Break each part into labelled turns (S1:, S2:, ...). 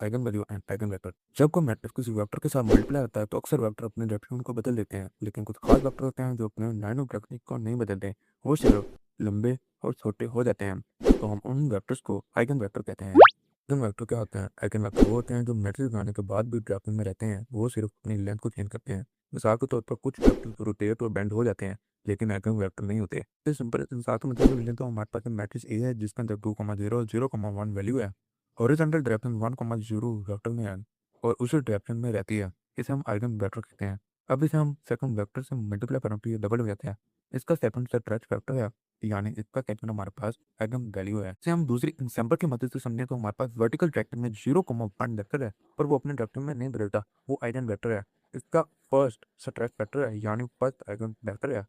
S1: Eigen value and eigen vector. जब कोई matrix किसी वेक्टर के साथ मल्टीप्लाई होता है तो अक्सर वेक्टर अपने डायरेक्शन को बदल देते हैं, लेकिन कुछ खास वेक्टर होते हैं जो अपने लाइन ऑफ डायरेक्शन को नहीं बदलते। वो सिर्फ लंबे और छोटे हो जाते हैं, तो हम उन वेक्टर्स को आइगन वेक्टर कहते हैं। आइगन वेक्टर क्या होते हैं? आइगन वेक्टर वो होते हैं जो मैट्रिक्स बनाने के बाद भी डायरेक्शन में रहते हैं, वो सिर्फ अपनी लेंथ को चेंज करते हैं। मिसाल के तौर पर कुछ वेक्टर रोटेट और बेंड हो जाते हैं, लेकिन आइगन वेक्टर नहीं होते। तो सिंपल मिसाल के मतलब लें तो हमारे पास मैट्रिक्स ए है जिसके अंदर 2,0 0,1 वैल्यू है। हॉरिजॉन्टल डायरेक्शन 1,0 वेक्टर में है और उसी डायरेक्शन में रहती है। इसे हम आइगन वेक्टर कहते हैं। अब इसे हम सेकंड वेक्टर से मल्टीप्लाई करें तो ये डबल हो जाता है। इसका सेकंड से ट्रेच वेक्टर है, यानी इसका सेकंड हमारे पास आइगन वैल्यू है। इसे हम दूसरी एग्जांपल की मदद से समझें तो हमारे पास वर्टिकल डायरेक्शन में 0,1 वेक्टर है, पर वो अपने डायरेक्शन में नहीं बदलता, वो आइगन वेक्टर है। इसका फर्स्ट से ट्रेच वेक्टर है, यानी फर्स्ट आइगन वेक्टर है।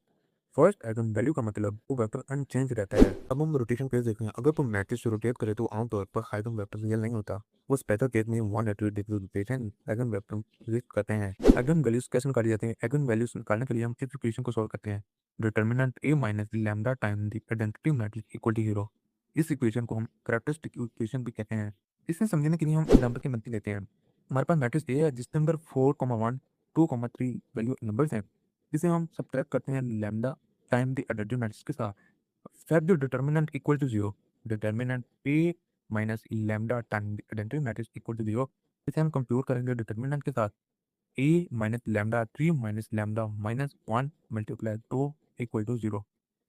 S1: फर्स्ट आइगन वैल्यू का मतलब वो वेक्टर अनचेंज रहता है। अब हम रोटेशन केस देखें, अगर तुम मैट्रिक्स रोटेट करें तो आमतौर पर आइगन वेक्टर रियल नहीं होता। वो स्पेशल केस में 180 degree rotation eigen vector exist करते हैं। आइगन वैल्यूज कैसे निकाली जाती हैं? आइगन वैल्यूज निकालने के लिए हम इस इक्वेशन को सॉल्व करते हैं। Determinant a minus lambda time the identity matrix equal to 0। इस इक्वेशन को हम कैरेक्टरिस्टिक इक्वेशन भी कहते हैं। इसे समझने के लिए हम एग्जांपल की मदद लेते हैं। हमारे पास मैट्रिक्स ए है जिसके अंदर 4,1 2,3 वैल्यू नंबर्स हैं, जिसे हम सब्ट्रैक्ट करते हैं lambda time the additive matrix के साथ। Set the determinant equal to 0. Determinant A minus lambda time the identity matrix equal to 0। इसे हम कंप्यूट करेंगे डिटर्मिनेंट के साथ। A minus lambda 3 minus lambda minus 1 multiply 2 equal to 0।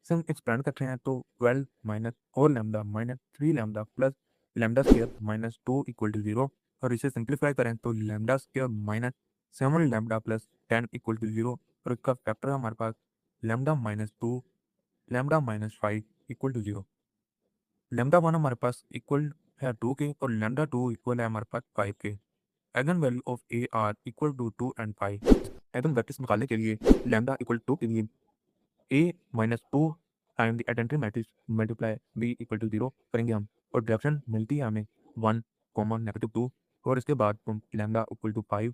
S1: इसे हम expand करते हैं तो 12 minus 4 lambda minus 3 lambda plus lambda square minus 2 equal to 0। और इसे सिंप्लीफाई करें तो lambda square minus 7 lambda plus 10 equal to 0। और इसका फैक्टर है हमारे पास lambda minus 2 lambda minus 5 equal to 0। Lambda 1 हमारे पास इक्वल है 2 के और लैम्डा 2 इक्वल है हमारे पास 5 के। Eigenvalue of A are equal to 2 and 5। Eigenvectors निकालने के लिए लैम्डा इक्वल 2 के लिए A minus 2 time the identity matrix multiply B equal to 0 करेंगे हम, और डायरेक्शन मिलती है हमें 1 कॉमन नेगेटिव 2। और इसके बाद तुम लैम्डा इक्वल टू 5